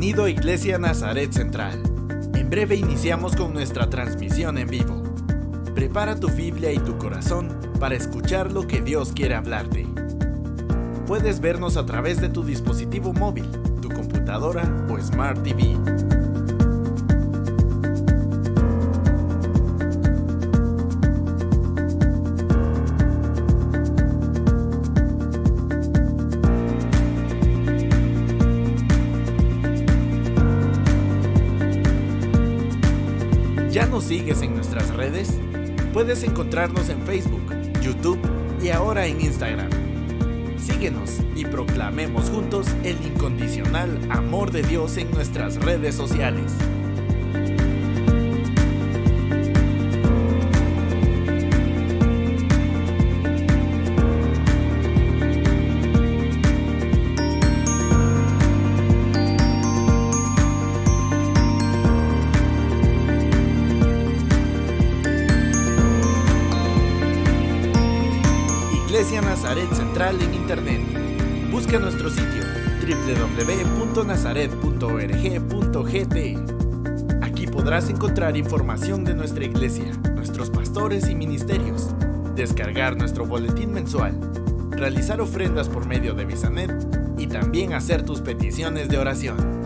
Bienvenido a Iglesia Nazaret Central. En breve iniciamos con nuestra transmisión en vivo. Prepara tu Biblia y tu corazón para escuchar lo que Dios quiere hablarte. Puedes vernos a través de tu dispositivo móvil, tu computadora o Smart TV. ¿Ya nos sigues en nuestras redes? Puedes encontrarnos en Facebook, YouTube y ahora en Instagram. Síguenos y proclamemos juntos el incondicional amor de Dios en nuestras redes sociales. Iglesia Nazaret Central en Internet. Busca nuestro sitio www.nazaret.org.gt. Aquí podrás encontrar información de nuestra iglesia, nuestros pastores y ministerios, descargar nuestro boletín mensual, realizar ofrendas por medio de Visanet y también hacer tus peticiones de oración.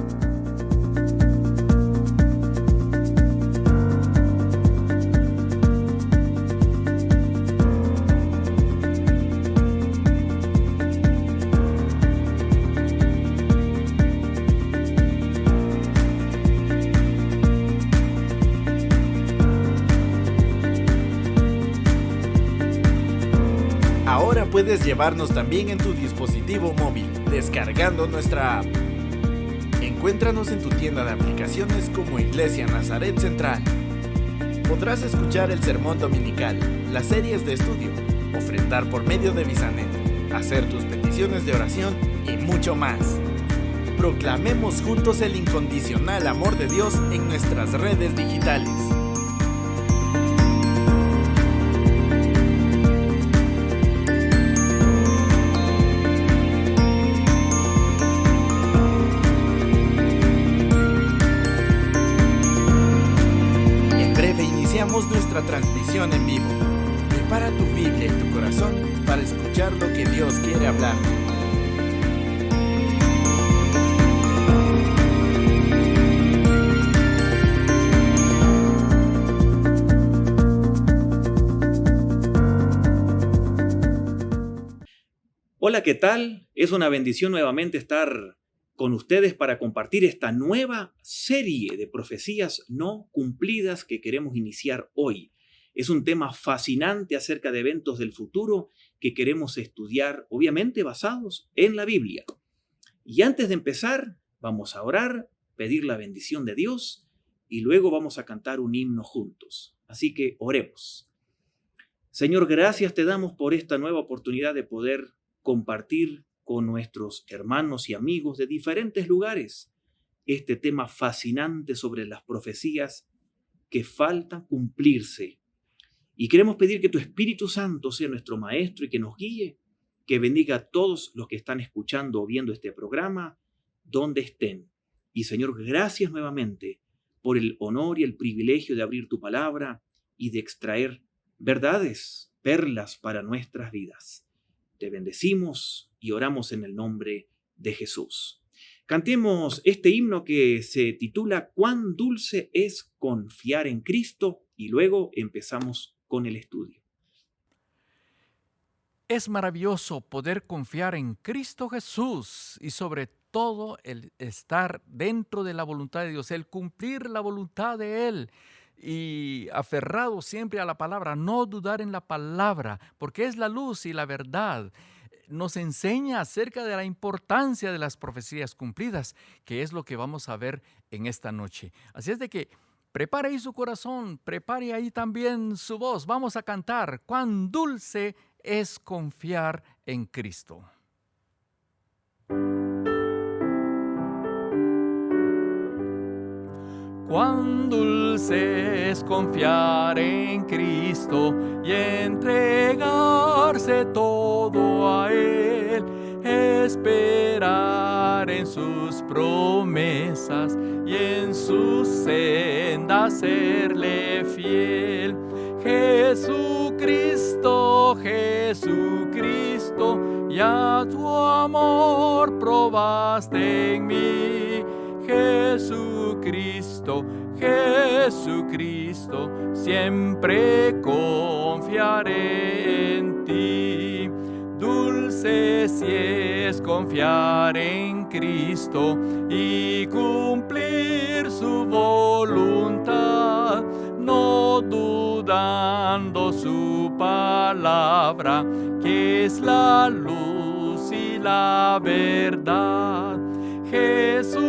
Ahora puedes llevarnos también en tu dispositivo móvil, descargando nuestra app. Encuéntranos en tu tienda de aplicaciones como Iglesia Nazaret Central. Podrás escuchar el sermón dominical, las series de estudio, ofrendar por medio de Visanet, hacer tus peticiones de oración y mucho más. Proclamemos juntos el incondicional amor de Dios en nuestras redes digitales. Nuestra transmisión en vivo. Prepara tu Biblia y tu corazón para escuchar lo que Dios quiere hablar. Hola, ¿qué tal? Es una bendición nuevamente estar con ustedes para compartir esta nueva serie de profecías no cumplidas que queremos iniciar hoy. Es un tema fascinante acerca de eventos del futuro que queremos estudiar, obviamente basados en la Biblia. Y antes de empezar, vamos a orar, pedir la bendición de Dios y luego vamos a cantar un himno juntos. Así que oremos. Señor, gracias te damos por esta nueva oportunidad de poder compartir con nuestros hermanos y amigos de diferentes lugares este tema fascinante sobre las profecías que faltan cumplirse. Y queremos pedir que tu Espíritu Santo sea nuestro maestro y que nos guíe, que bendiga a todos los que están escuchando o viendo este programa, donde estén. Y Señor, gracias nuevamente por el honor y el privilegio de abrir tu palabra y de extraer verdades, perlas para nuestras vidas. Te bendecimos y oramos en el nombre de Jesús. Cantemos este himno que se titula «Cuán dulce es confiar en Cristo» y luego empezamos con el estudio. Es maravilloso poder confiar en Cristo Jesús y sobre todo el estar dentro de la voluntad de Dios, el cumplir la voluntad de Él. Y aferrado siempre a la palabra, no dudar en la palabra, porque es la luz y la verdad. Nos enseña acerca de la importancia de las profecías cumplidas, que es lo que vamos a ver en esta noche. Así es de que prepare ahí su corazón, prepare ahí también su voz. Vamos a cantar «Cuán dulce es confiar en Cristo». Cuán dulce es confiar en Cristo y entregarse todo a Él, esperar en sus promesas y en sus sendas serle fiel. Jesucristo, Jesucristo, ya tu amor probaste en mí. Jesucristo, Jesucristo, siempre confiaré en ti. Dulce si es confiar en Cristo y cumplir su voluntad, no dudando su palabra, que es la luz y la verdad. Jesucristo,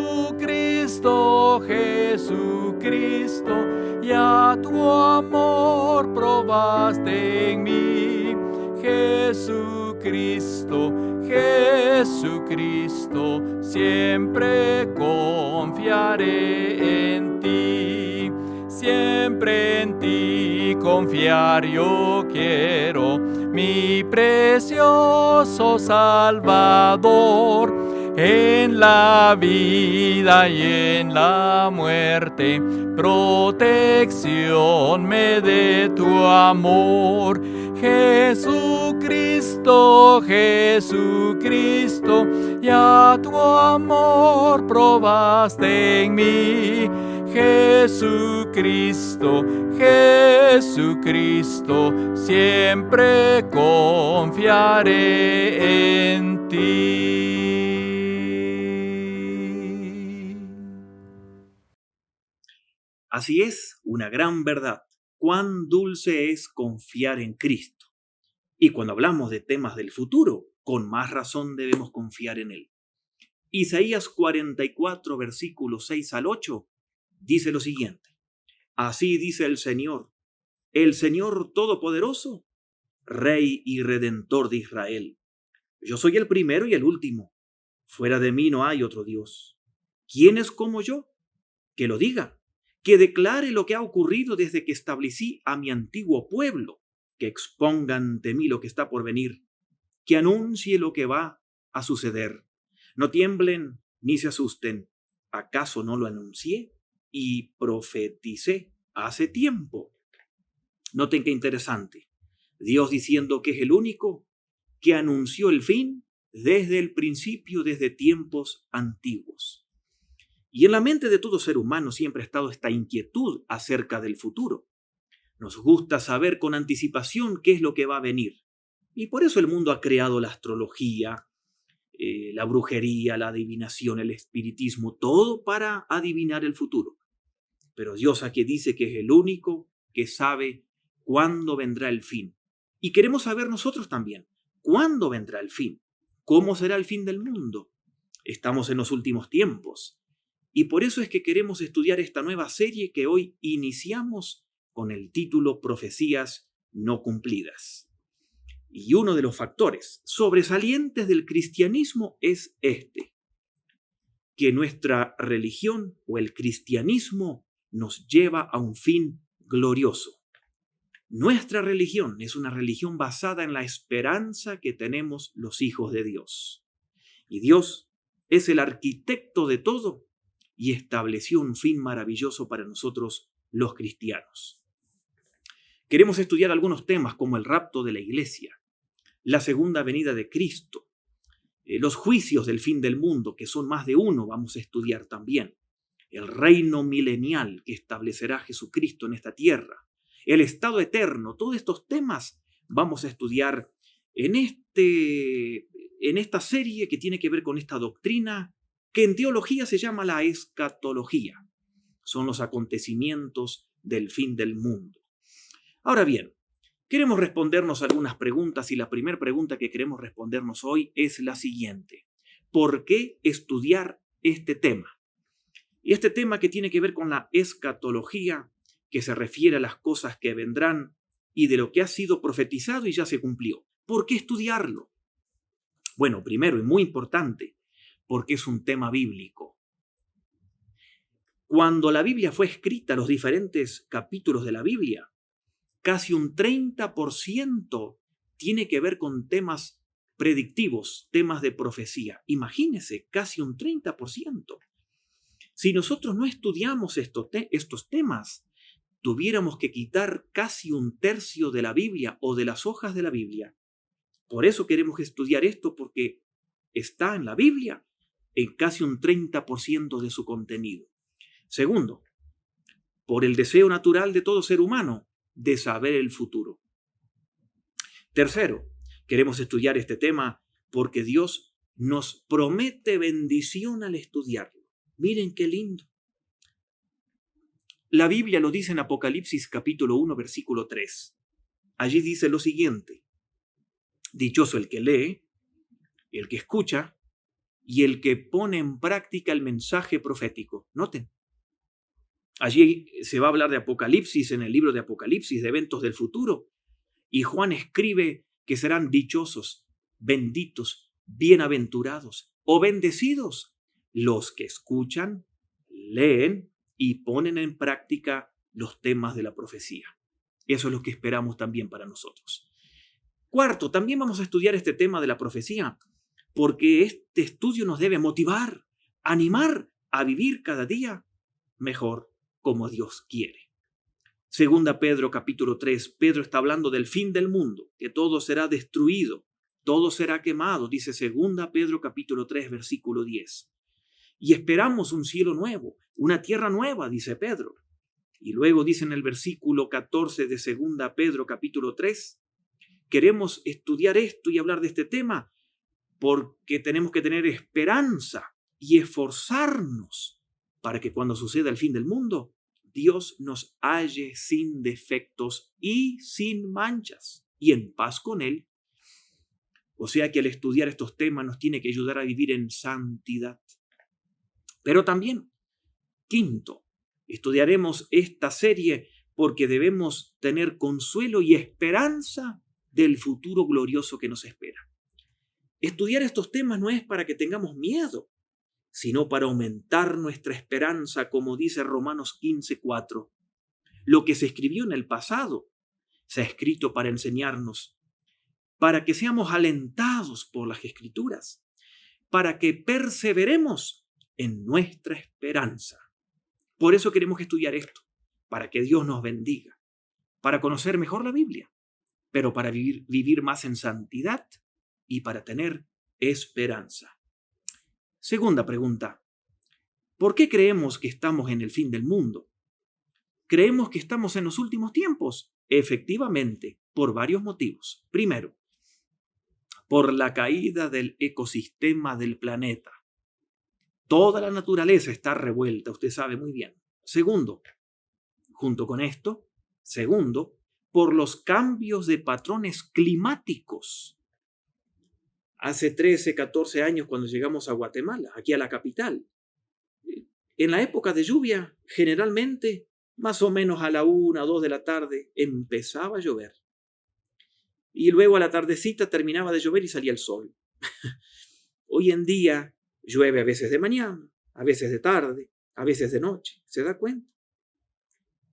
Jesucristo, ya tu amor probaste en mí. Jesucristo, Jesucristo, siempre confiaré en ti. Siempre en ti confiar yo quiero, mi precioso Salvador. En la vida y en la muerte, protección me dé tu amor. Jesucristo, Jesucristo, ya tu amor probaste en mí. Jesucristo, Jesucristo, siempre confiaré en ti. Así es, una gran verdad. Cuán dulce es confiar en Cristo. Y cuando hablamos de temas del futuro, con más razón debemos confiar en Él. Isaías 44, versículos 6 al 8, dice lo siguiente. Así dice el Señor Todopoderoso, Rey y Redentor de Israel. Yo soy el primero y el último. Fuera de mí no hay otro Dios. ¿Quién es como yo? Que lo diga, que declare lo que ha ocurrido desde que establecí a mi antiguo pueblo, que exponga ante mí lo que está por venir, que anuncie lo que va a suceder. No tiemblen ni se asusten. ¿Acaso no lo anuncié y profeticé hace tiempo? Noten qué interesante. Dios diciendo que es el único que anunció el fin desde el principio, desde tiempos antiguos. Y en la mente de todo ser humano siempre ha estado esta inquietud acerca del futuro. Nos gusta saber con anticipación qué es lo que va a venir. Y por eso el mundo ha creado la astrología, la brujería, la adivinación, el espiritismo, todo para adivinar el futuro. Pero Dios aquí dice que es el único que sabe cuándo vendrá el fin. Y queremos saber nosotros también, ¿cuándo vendrá el fin? ¿Cómo será el fin del mundo? Estamos en los últimos tiempos. Y por eso es que queremos estudiar esta nueva serie que hoy iniciamos con el título Profecías no cumplidas. Y uno de los factores sobresalientes del cristianismo es que nuestra religión o el cristianismo nos lleva a un fin glorioso. Nuestra religión es una religión basada en la esperanza que tenemos los hijos de Dios. Y Dios es el arquitecto de todo y estableció un fin maravilloso para nosotros los cristianos. Queremos estudiar algunos temas como el rapto de la iglesia, la segunda venida de Cristo, los juicios del fin del mundo, que son más de uno, vamos a estudiar también, el reino milenial que establecerá Jesucristo en esta tierra, el estado eterno. Todos estos temas vamos a estudiar en esta serie que tiene que ver con esta doctrina que en teología se llama la escatología. Son los acontecimientos del fin del mundo. Ahora bien, queremos respondernos algunas preguntas y la primera pregunta que queremos respondernos hoy es la siguiente. ¿Por qué estudiar este tema? Y este tema que tiene que ver con la escatología, que se refiere a las cosas que vendrán y de lo que ha sido profetizado y ya se cumplió. ¿Por qué estudiarlo? Bueno, primero y muy importante, porque es un tema bíblico. Cuando la Biblia fue escrita, los diferentes capítulos de la Biblia, casi un 30% tiene que ver con temas predictivos, temas de profecía. Imagínense, casi un 30%. Si nosotros no estudiamos estos temas, tuviéramos que quitar casi un tercio de la Biblia o de las hojas de la Biblia. Por eso queremos estudiar esto, porque está en la Biblia en casi un 30% de su contenido. Segundo, por el deseo natural de todo ser humano de saber el futuro. Tercero, queremos estudiar este tema porque Dios nos promete bendición al estudiarlo. Miren qué lindo. La Biblia lo dice en Apocalipsis capítulo 1, versículo 3. Allí dice lo siguiente: dichoso el que lee, el que escucha y el que pone en práctica el mensaje profético. Noten. Allí se va a hablar de Apocalipsis, en el libro de Apocalipsis, de eventos del futuro. Y Juan escribe que serán dichosos, benditos, bienaventurados o bendecidos los que escuchan, leen y ponen en práctica los temas de la profecía. Eso es lo que esperamos también para nosotros. Cuarto, también vamos a estudiar este tema de la profecía porque este estudio nos debe motivar, animar a vivir cada día mejor como Dios quiere. Segunda Pedro capítulo 3, Pedro está hablando del fin del mundo, que todo será destruido, todo será quemado, dice Segunda Pedro capítulo 3, versículo 10. Y esperamos un cielo nuevo, una tierra nueva, dice Pedro. Y luego dice en el versículo 14 de Segunda Pedro capítulo 3, queremos estudiar esto y hablar de este tema porque tenemos que tener esperanza y esforzarnos para que cuando suceda el fin del mundo, Dios nos halle sin defectos y sin manchas y en paz con Él. O sea que al estudiar estos temas nos tiene que ayudar a vivir en santidad. Pero también, quinto, estudiaremos esta serie porque debemos tener consuelo y esperanza del futuro glorioso que nos espera. Estudiar estos temas no es para que tengamos miedo, sino para aumentar nuestra esperanza, como dice Romanos 15:4. Lo que se escribió en el pasado se ha escrito para enseñarnos, para que seamos alentados por las Escrituras, para que perseveremos en nuestra esperanza. Por eso queremos estudiar esto, para que Dios nos bendiga, para conocer mejor la Biblia, pero para vivir más en santidad y para tener esperanza. Segunda pregunta, ¿por qué creemos que estamos en el fin del mundo? ¿Creemos que estamos en los últimos tiempos? Efectivamente, por varios motivos. Primero, por la caída del ecosistema del planeta. Toda la naturaleza está revuelta, usted sabe muy bien. Segundo, junto con esto, por los cambios de patrones climáticos. Hace 13, 14 años cuando llegamos a Guatemala, aquí a la capital, en la época de lluvia, generalmente, más o menos a la 1, 2 de la tarde, empezaba a llover. Y luego a la tardecita terminaba de llover y salía el sol. Hoy en día llueve a veces de mañana, a veces de tarde, a veces de noche. ¿Se da cuenta?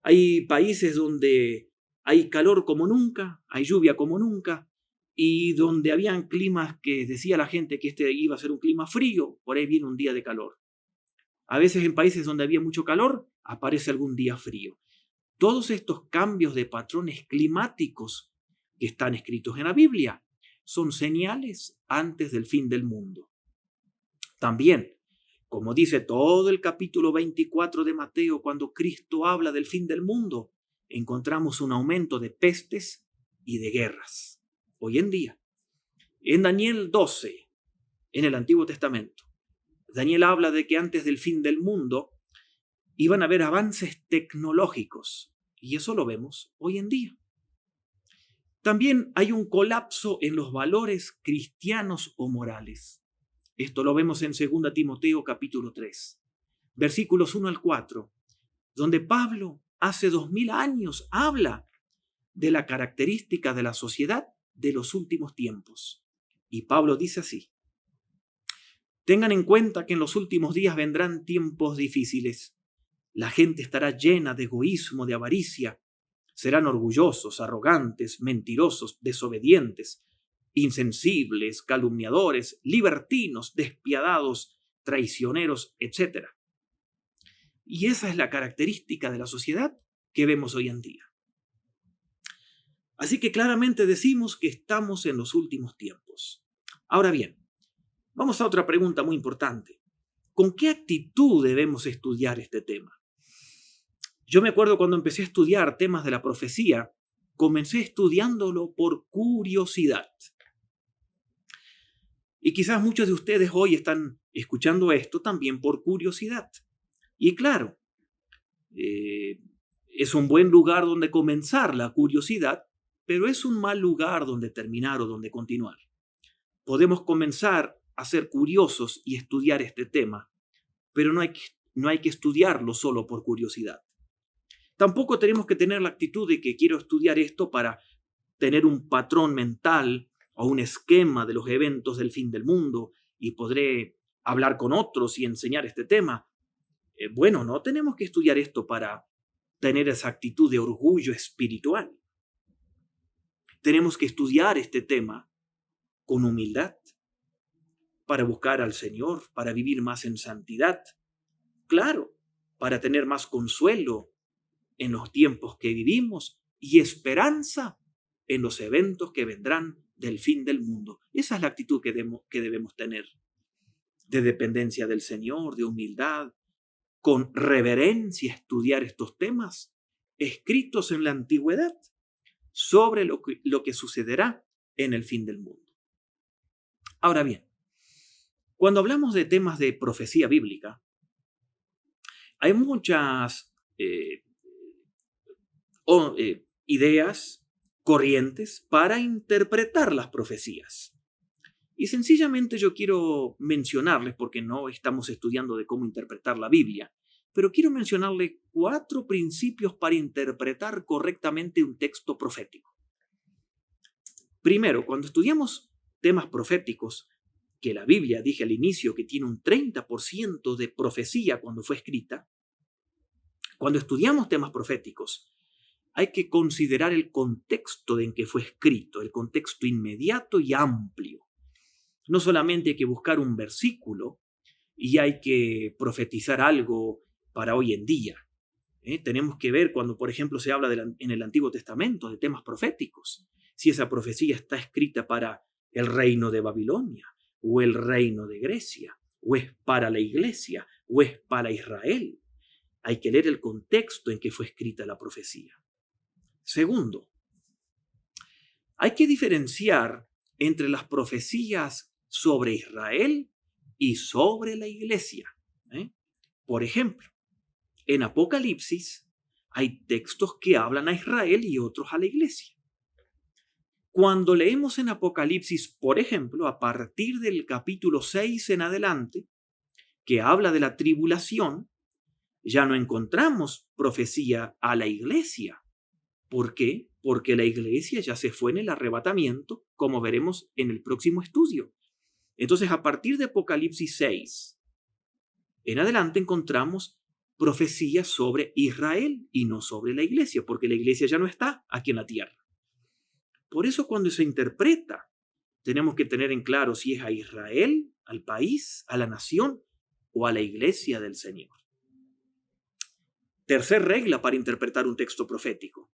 Hay países donde hay calor como nunca, hay lluvia como nunca, y donde habían climas que decía la gente que este iba a ser un clima frío, por ahí viene un día de calor. A veces en países donde había mucho calor, aparece algún día frío. Todos estos cambios de patrones climáticos que están escritos en la Biblia son señales antes del fin del mundo. También, como dice todo el capítulo 24 de Mateo, cuando Cristo habla del fin del mundo, encontramos un aumento de pestes y de guerras. Hoy en día, en Daniel 12, en el Antiguo Testamento, Daniel habla de que antes del fin del mundo iban a haber avances tecnológicos, y eso lo vemos hoy en día. También hay un colapso en los valores cristianos o morales. Esto lo vemos en 2 Timoteo capítulo 3, versículos 1 al 4, donde Pablo hace 2000 años habla de la característica de la sociedad de los últimos tiempos. Y Pablo dice así: tengan en cuenta que en los últimos días vendrán tiempos difíciles. La gente estará llena de egoísmo, de avaricia. Serán orgullosos, arrogantes, mentirosos, desobedientes, insensibles, calumniadores, libertinos, despiadados, traicioneros, etc. Y esa es la característica de la sociedad que vemos hoy en día. Así que claramente decimos que estamos en los últimos tiempos. Ahora bien, vamos a otra pregunta muy importante. ¿Con qué actitud debemos estudiar este tema? Yo me acuerdo cuando empecé a estudiar temas de la profecía, comencé estudiándolo por curiosidad. Y quizás muchos de ustedes hoy están escuchando esto también por curiosidad. Y claro, es un buen lugar donde comenzar la curiosidad, pero es un mal lugar donde terminar o donde continuar. Podemos comenzar a ser curiosos y estudiar este tema, pero no hay que estudiarlo solo por curiosidad. Tampoco tenemos que tener la actitud de que quiero estudiar esto para tener un patrón mental o un esquema de los eventos del fin del mundo y podré hablar con otros y enseñar este tema. Bueno, no tenemos que estudiar esto para tener esa actitud de orgullo espiritual. Tenemos que estudiar este tema con humildad, para buscar al Señor, para vivir más en santidad. Claro, para tener más consuelo en los tiempos que vivimos y esperanza en los eventos que vendrán del fin del mundo. Esa es la actitud que debemos tener, de dependencia del Señor, de humildad, con reverencia estudiar estos temas escritos en la antigüedad sobre lo que sucederá en el fin del mundo. Ahora bien, cuando hablamos de temas de profecía bíblica, hay muchas ideas, corrientes para interpretar las profecías. Y sencillamente yo quiero mencionarles, porque no estamos estudiando de cómo interpretar la Biblia, pero quiero mencionarles 4 principios para interpretar correctamente un texto profético. Primero, cuando estudiamos temas proféticos, que la Biblia, dije al inicio, que tiene un 30% de profecía cuando fue escrita, cuando estudiamos temas proféticos, hay que considerar el contexto en que fue escrito, el contexto inmediato y amplio. No solamente hay que buscar un versículo y hay que profetizar algo para hoy en día. Tenemos que ver cuando, por ejemplo, se habla en el Antiguo Testamento de temas proféticos, si esa profecía está escrita para el reino de Babilonia, o el reino de Grecia, o es para la iglesia, o es para Israel. Hay que leer el contexto en que fue escrita la profecía. Segundo, hay que diferenciar entre las profecías sobre Israel y sobre la iglesia. Por ejemplo, en Apocalipsis hay textos que hablan a Israel y otros a la iglesia. Cuando leemos en Apocalipsis, por ejemplo, a partir del capítulo 6 en adelante, que habla de la tribulación, ya no encontramos profecía a la iglesia. ¿Por qué? Porque la iglesia ya se fue en el arrebatamiento, como veremos en el próximo estudio. Entonces, a partir de Apocalipsis 6 en adelante encontramos profecías sobre Israel y no sobre la iglesia, porque la iglesia ya no está aquí en la tierra. Por eso cuando se interpreta, tenemos que tener en claro si es a Israel, al país, a la nación o a la iglesia del Señor. Tercer regla para interpretar un texto profético.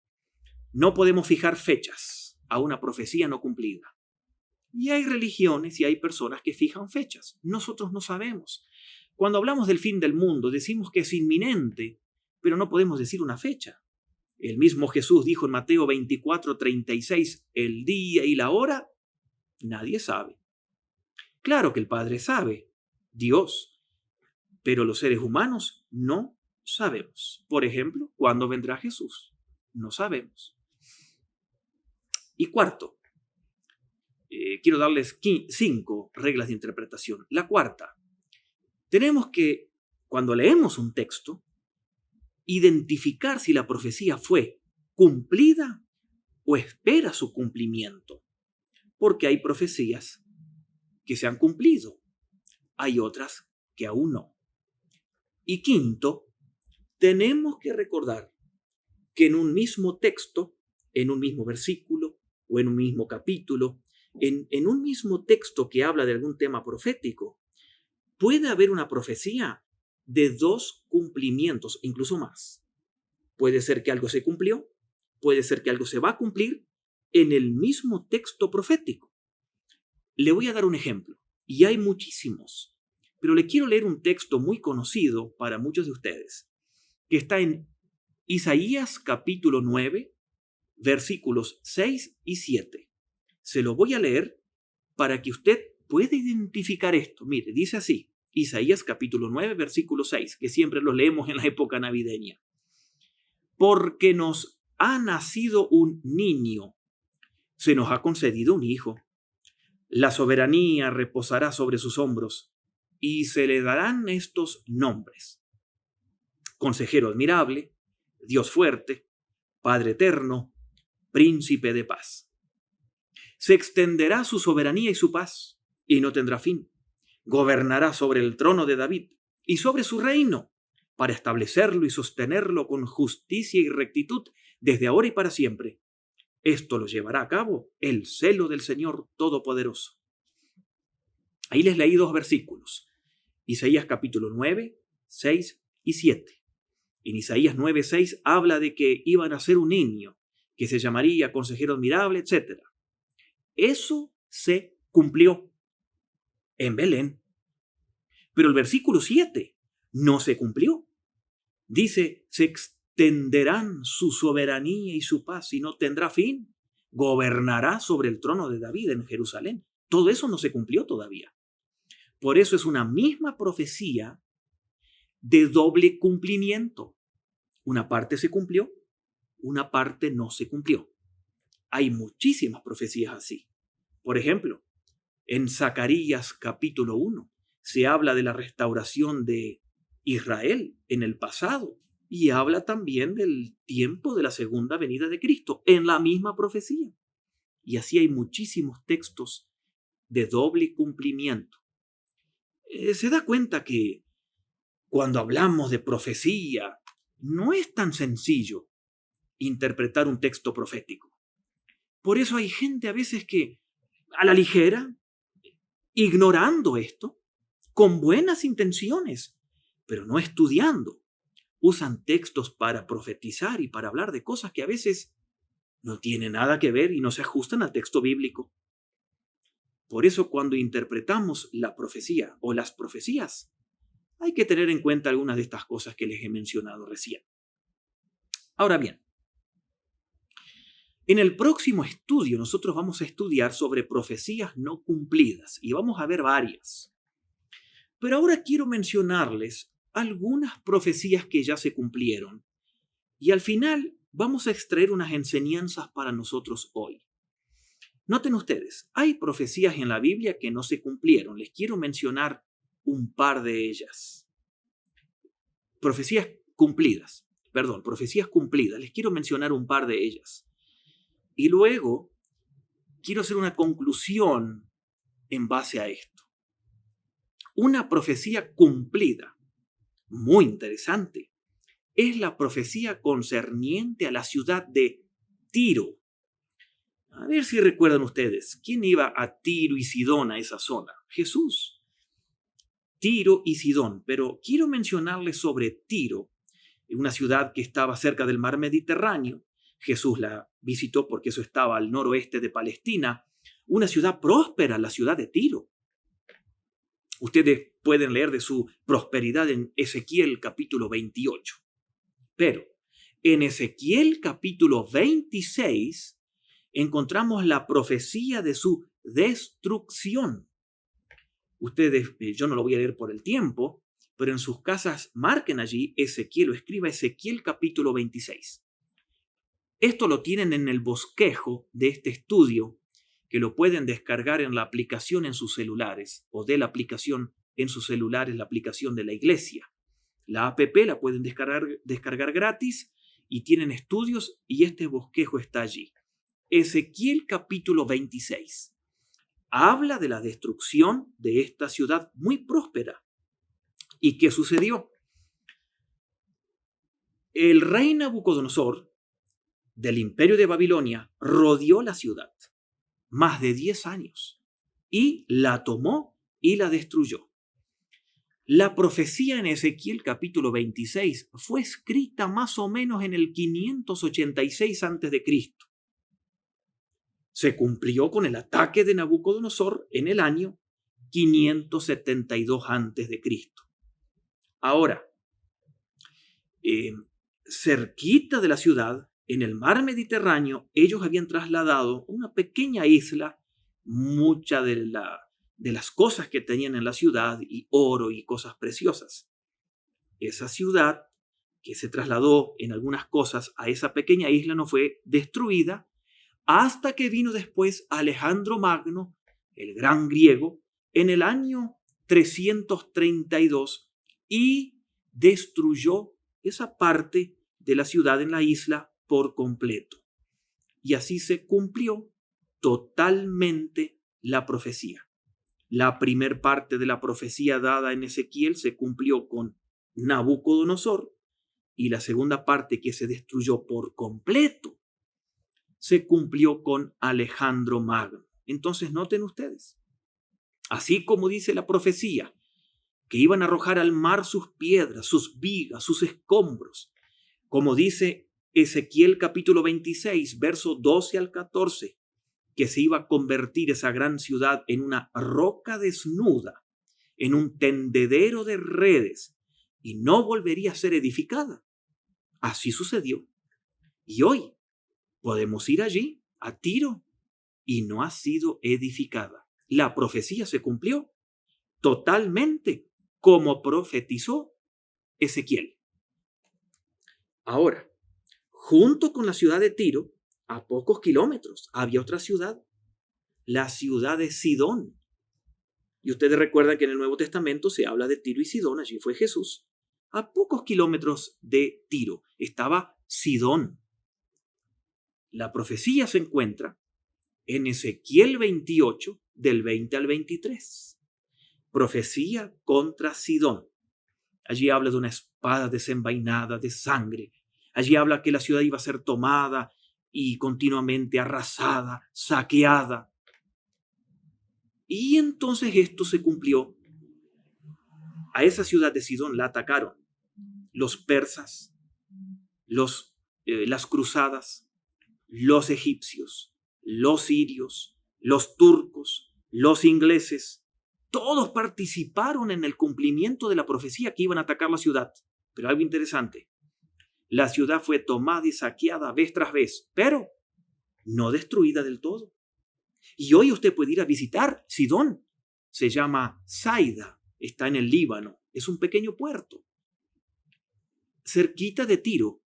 No podemos fijar fechas a una profecía no cumplida. Y hay religiones y hay personas que fijan fechas. Nosotros no sabemos. Cuando hablamos del fin del mundo, decimos que es inminente, pero no podemos decir una fecha. El mismo Jesús dijo en Mateo 24:36, el día y la hora, nadie sabe. Claro que el Padre sabe, Dios, pero los seres humanos no sabemos. Por ejemplo, ¿cuándo vendrá Jesús? No sabemos. Y cuarto, quiero darles 5 reglas de interpretación. La cuarta, tenemos que, cuando leemos un texto, identificar si la profecía fue cumplida o espera su cumplimiento. Porque hay profecías que se han cumplido, hay otras que aún no. Y quinto, tenemos que recordar que en un mismo texto, en un mismo versículo o en un mismo capítulo, en un mismo texto que habla de algún tema profético, puede haber una profecía de 2 cumplimientos, incluso más. Puede ser que algo se cumplió, puede ser que algo se va a cumplir en el mismo texto profético. Le voy a dar un ejemplo, y hay muchísimos, pero le quiero leer un texto muy conocido para muchos de ustedes, que está en Isaías capítulo 9, versículos 6 y 7. Se lo voy a leer para que usted pueda identificar esto. Mire, dice así, Isaías capítulo 9, versículo 6, que siempre lo leemos en la época navideña. Porque nos ha nacido un niño, se nos ha concedido un hijo. La soberanía reposará sobre sus hombros y se le darán estos nombres: Consejero admirable, Dios fuerte, Padre eterno, Príncipe de paz. Se extenderá su soberanía y su paz, y no tendrá fin. Gobernará sobre el trono de David y sobre su reino, para establecerlo y sostenerlo con justicia y rectitud desde ahora y para siempre. Esto lo llevará a cabo el celo del Señor Todopoderoso. Ahí les leí 2 versículos. Isaías capítulo 9, 6 y 7. En Isaías 9, 6 habla de que iba a nacer un niño, que se llamaría Consejero admirable, etc. Eso se cumplió en Belén. Pero el versículo 7 no se cumplió. Dice, se extenderán su soberanía y su paz y no tendrá fin. Gobernará sobre el trono de David en Jerusalén. Todo eso no se cumplió todavía. Por eso es una misma profecía de doble cumplimiento. Una parte se cumplió, una parte no se cumplió. Hay muchísimas profecías así. Por ejemplo, en Zacarías capítulo 1 se habla de la restauración de Israel en el pasado y habla también del tiempo de la segunda venida de Cristo en la misma profecía. Y así hay muchísimos textos de doble cumplimiento. Se da cuenta que cuando hablamos de profecía, no es tan sencillo interpretar un texto profético. Por eso hay gente a veces que, a la ligera, ignorando esto, con buenas intenciones, pero no estudiando, usan textos para profetizar y para hablar de cosas que a veces no tienen nada que ver y no se ajustan al texto bíblico. Por eso cuando interpretamos la profecía o las profecías, hay que tener en cuenta algunas de estas cosas que les he mencionado recién. Ahora bien, en el próximo estudio nosotros vamos a estudiar sobre profecías no cumplidas y vamos a ver varias. Pero ahora quiero mencionarles algunas profecías que ya se cumplieron y al final vamos a extraer unas enseñanzas para nosotros hoy. Noten ustedes, hay profecías en la Biblia que no se cumplieron. Les quiero mencionar un par de ellas. Profecías cumplidas. Les quiero mencionar un par de ellas. Y luego quiero hacer una conclusión en base a esto. Una profecía cumplida, muy interesante, es la profecía concerniente a la ciudad de Tiro. A ver si recuerdan ustedes, ¿quién iba a Tiro y Sidón, a esa zona? Jesús. Tiro y Sidón, pero quiero mencionarles sobre Tiro, una ciudad que estaba cerca del mar Mediterráneo. Jesús la visitó porque eso estaba al noroeste de Palestina, una ciudad próspera, la ciudad de Tiro. Ustedes pueden leer de su prosperidad en Ezequiel capítulo 28. Pero en Ezequiel capítulo 26 encontramos la profecía de su destrucción. Ustedes, yo no lo voy a leer por el tiempo, pero en sus casas marquen allí Ezequiel o escriba Ezequiel capítulo 26. Esto lo tienen en el bosquejo de este estudio, que lo pueden descargar en la aplicación en sus celulares o de la aplicación en sus celulares, la aplicación de la iglesia. La app la pueden descargar gratis y tienen estudios y este bosquejo está allí. Ezequiel capítulo 26 habla de la destrucción de esta ciudad muy próspera. ¿Y qué sucedió? El rey Nabucodonosor del imperio de Babilonia rodeó la ciudad, más de 10 años, y la tomó y la destruyó. La profecía en Ezequiel capítulo 26 fue escrita más o menos en el 586 a.C. Se cumplió con el ataque de Nabucodonosor en el año 572 a.C. Ahora, cerquita de la ciudad, en el mar Mediterráneo, ellos habían trasladado una pequeña isla, mucha de las cosas que tenían en la ciudad, y oro y cosas preciosas. Esa ciudad que se trasladó en algunas cosas a esa pequeña isla no fue destruida hasta que vino después Alejandro Magno, el gran griego, en el año 332 y destruyó esa parte de la ciudad en la isla por completo. Y así se cumplió totalmente la profecía. La primer parte de la profecía dada en Ezequiel se cumplió con Nabucodonosor, y la segunda parte, que se destruyó por completo, se cumplió con Alejandro Magno. Entonces noten ustedes, así como dice la profecía, que iban a arrojar al mar sus piedras, sus vigas, sus escombros, como dice Ezequiel capítulo 26, verso 12 al 14, que se iba a convertir esa gran ciudad en una roca desnuda, en un tendedero de redes, y no volvería a ser edificada. Así sucedió. Y hoy podemos ir allí, a Tiro, y no ha sido edificada. La profecía se cumplió totalmente como profetizó Ezequiel. Ahora, junto con la ciudad de Tiro, a pocos kilómetros, había otra ciudad, la ciudad de Sidón. Y ustedes recuerdan que en el Nuevo Testamento se habla de Tiro y Sidón, allí fue Jesús. A pocos kilómetros de Tiro estaba Sidón. La profecía se encuentra en Ezequiel 28, del 20 al 23. Profecía contra Sidón. Allí habla de una espada desenvainada de sangre. Allí habla que la ciudad iba a ser tomada y continuamente arrasada, saqueada. Y entonces esto se cumplió. A esa ciudad de Sidón la atacaron los persas, las cruzadas, los egipcios, los sirios, los turcos, los ingleses. Todos participaron en el cumplimiento de la profecía que iban a atacar la ciudad. Pero algo interesante, la ciudad fue tomada y saqueada vez tras vez, pero no destruida del todo. Y hoy usted puede ir a visitar Sidón. Se llama Saida, está en el Líbano, es un pequeño puerto. Cerquita de Tiro,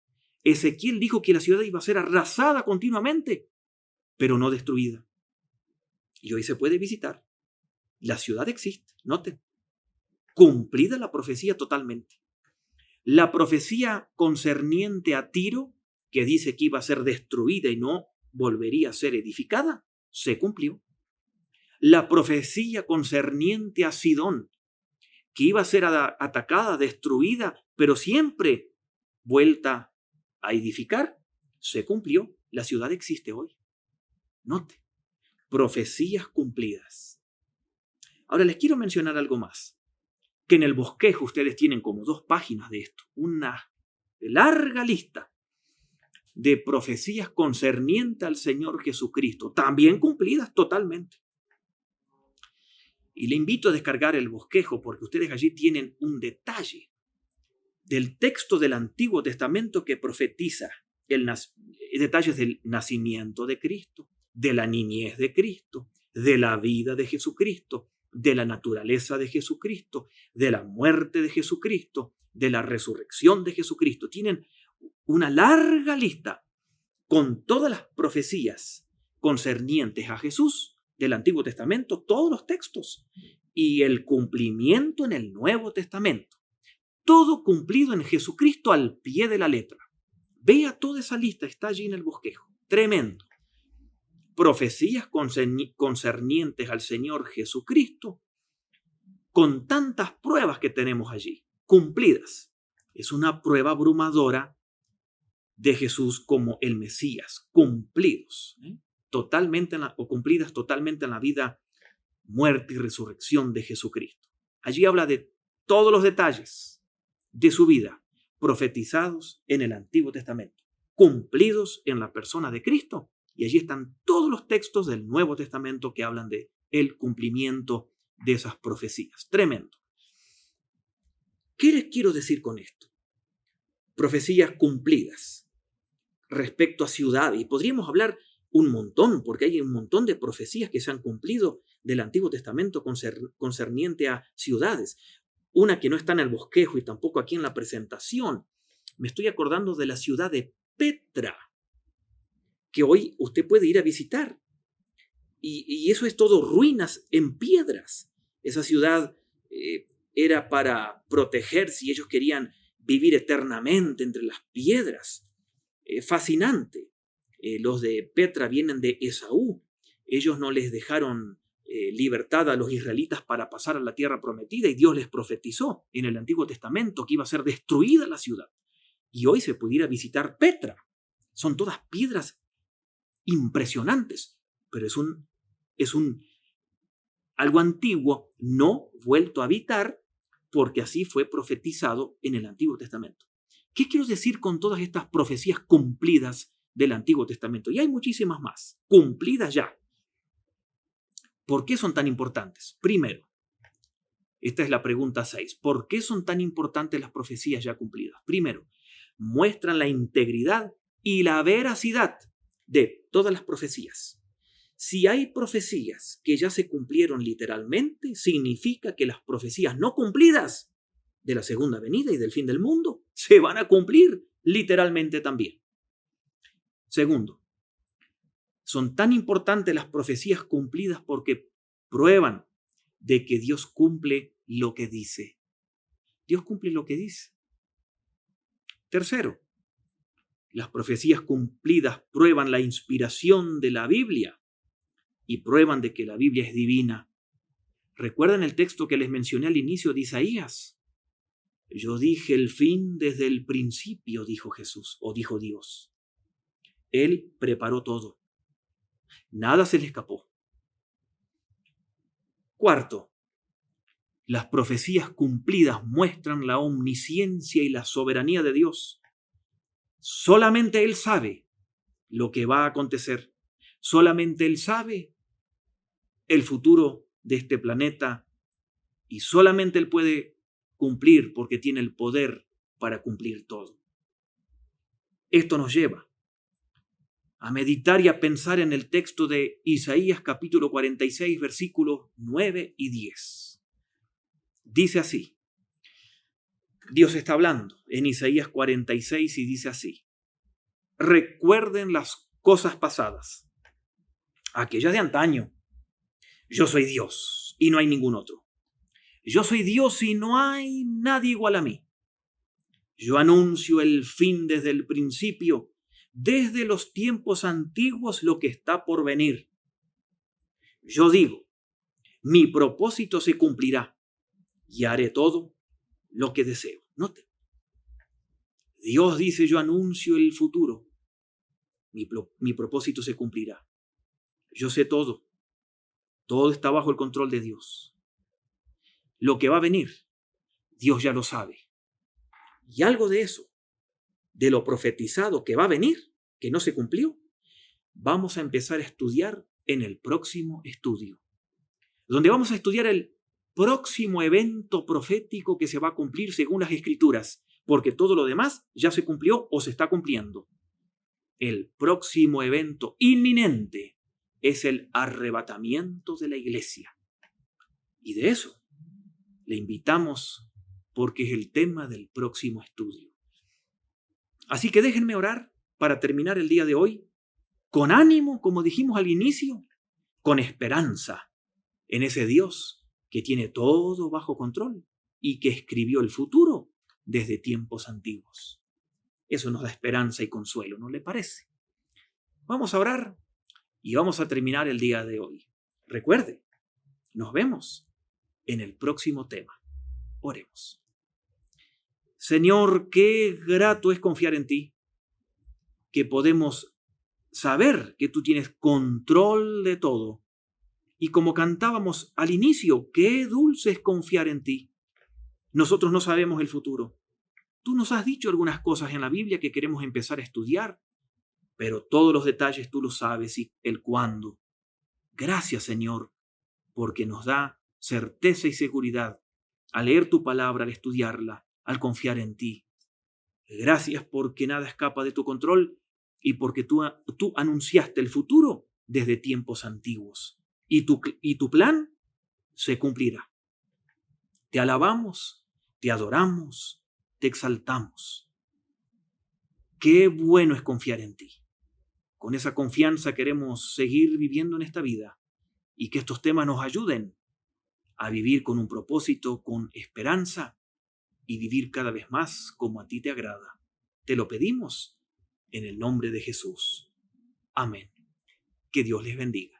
Ezequiel dijo que la ciudad iba a ser arrasada continuamente, pero no destruida. Y hoy se puede visitar. La ciudad existe, noten. Cumplida la profecía totalmente. La profecía concerniente a Tiro, que dice que iba a ser destruida y no volvería a ser edificada, se cumplió. La profecía concerniente a Sidón, que iba a ser atacada, destruida, pero siempre vuelta a edificar, se cumplió. La ciudad existe hoy. Note, profecías cumplidas. Ahora les quiero mencionar algo más, que en el bosquejo ustedes tienen como 2 páginas de esto, una larga lista de profecías concernientes al Señor Jesucristo, también cumplidas totalmente. Y le invito a descargar el bosquejo porque ustedes allí tienen un detalle del texto del Antiguo Testamento que profetiza detalles del nacimiento de Cristo, de la niñez de Cristo, de la vida de Jesucristo, de la naturaleza de Jesucristo, de la muerte de Jesucristo, de la resurrección de Jesucristo. Tienen una larga lista con todas las profecías concernientes a Jesús del Antiguo Testamento, todos los textos, y el cumplimiento en el Nuevo Testamento. Todo cumplido en Jesucristo al pie de la letra. Vea toda esa lista, está allí en el bosquejo. Tremendo. Profecías concernientes al Señor Jesucristo, con tantas pruebas que tenemos allí, cumplidas. Es una prueba abrumadora de Jesús como el Mesías, cumplidos, o cumplidas totalmente en la vida, muerte y resurrección de Jesucristo. Allí habla de todos los detalles de su vida, profetizados en el Antiguo Testamento, cumplidos en la persona de Cristo. Y allí están todos los textos del Nuevo Testamento que hablan de el cumplimiento de esas profecías. Tremendo. ¿Qué les quiero decir con esto? Profecías cumplidas respecto a ciudades. Y podríamos hablar un montón, porque hay un montón de profecías que se han cumplido del Antiguo Testamento concerniente a ciudades. Una que no está en el bosquejo y tampoco aquí en la presentación. Me estoy acordando de la ciudad de Petra, que hoy usted puede ir a visitar. Y eso es todo ruinas en piedras. Esa ciudad era para protegerse y ellos querían vivir eternamente entre las piedras. Fascinante. Los de Petra vienen de Esaú. Ellos no les dejaron libertad a los israelitas para pasar a la tierra prometida y Dios les profetizó en el Antiguo Testamento que iba a ser destruida la ciudad. Y hoy se pudiera visitar Petra. Son todas piedras impresionantes, pero es algo antiguo no vuelto a habitar porque así fue profetizado en el Antiguo Testamento. ¿Qué quiero decir con todas estas profecías cumplidas del Antiguo Testamento? Y hay muchísimas más, cumplidas ya. ¿Por qué son tan importantes? Primero, esta es la pregunta 6. ¿Por qué son tan importantes las profecías ya cumplidas? Primero, muestran la integridad y la veracidad de todas las profecías. Si hay profecías que ya se cumplieron literalmente, significa que las profecías no cumplidas de la segunda venida y del fin del mundo se van a cumplir literalmente también. Segundo, son tan importantes las profecías cumplidas porque prueban de que Dios cumple lo que dice. Dios cumple lo que dice. Tercero, las profecías cumplidas prueban la inspiración de la Biblia y prueban de que la Biblia es divina. ¿Recuerdan el texto que les mencioné al inicio de Isaías? Yo dije el fin desde el principio, dijo Jesús, o dijo Dios. Él preparó todo. Nada se le escapó. Cuarto, las profecías cumplidas muestran la omnisciencia y la soberanía de Dios. Solamente Él sabe lo que va a acontecer. Solamente Él sabe el futuro de este planeta y solamente Él puede cumplir porque tiene el poder para cumplir todo. Esto nos lleva a meditar y a pensar en el texto de Isaías capítulo 46, versículos 9 y 10. Dice así, Dios está hablando en Isaías 46 y dice así, recuerden las cosas pasadas, aquellas de antaño. Yo soy Dios y no hay ningún otro. Yo soy Dios y no hay nadie igual a mí. Yo anuncio el fin desde el principio, desde los tiempos antiguos lo que está por venir. Yo digo, mi propósito se cumplirá y haré todo lo que deseo. Note. Dios dice, yo anuncio el futuro. Mi propósito se cumplirá. Yo sé todo. Todo está bajo el control de Dios. Lo que va a venir, Dios ya lo sabe. Y algo de eso, de lo profetizado que va a venir, que no se cumplió, vamos a empezar a estudiar en el próximo estudio, donde vamos a estudiar el próximo evento profético que se va a cumplir según las Escrituras, porque todo lo demás ya se cumplió o se está cumpliendo. El próximo evento inminente es el arrebatamiento de la iglesia. Y de eso le invitamos porque es el tema del próximo estudio. Así que déjenme orar para terminar el día de hoy con ánimo, como dijimos al inicio, con esperanza en ese Dios que tiene todo bajo control y que escribió el futuro desde tiempos antiguos. Eso nos da esperanza y consuelo, ¿no le parece? Vamos a orar y vamos a terminar el día de hoy. Recuerde, nos vemos en el próximo tema. Oremos. Señor, qué grato es confiar en ti, que podemos saber que tú tienes control de todo. Y como cantábamos al inicio, qué dulce es confiar en ti. Nosotros no sabemos el futuro. Tú nos has dicho algunas cosas en la Biblia que queremos empezar a estudiar, pero todos los detalles tú los sabes y el cuándo. Gracias, Señor, porque nos da certeza y seguridad al leer tu palabra, al estudiarla, al confiar en ti. Gracias porque nada escapa de tu control y porque tú anunciaste el futuro desde tiempos antiguos. Y tu plan se cumplirá. Te alabamos, te adoramos, te exaltamos. Qué bueno es confiar en ti. Con esa confianza queremos seguir viviendo en esta vida y que estos temas nos ayuden a vivir con un propósito, con esperanza y vivir cada vez más como a ti te agrada. Te lo pedimos en el nombre de Jesús. Amén. Que Dios les bendiga.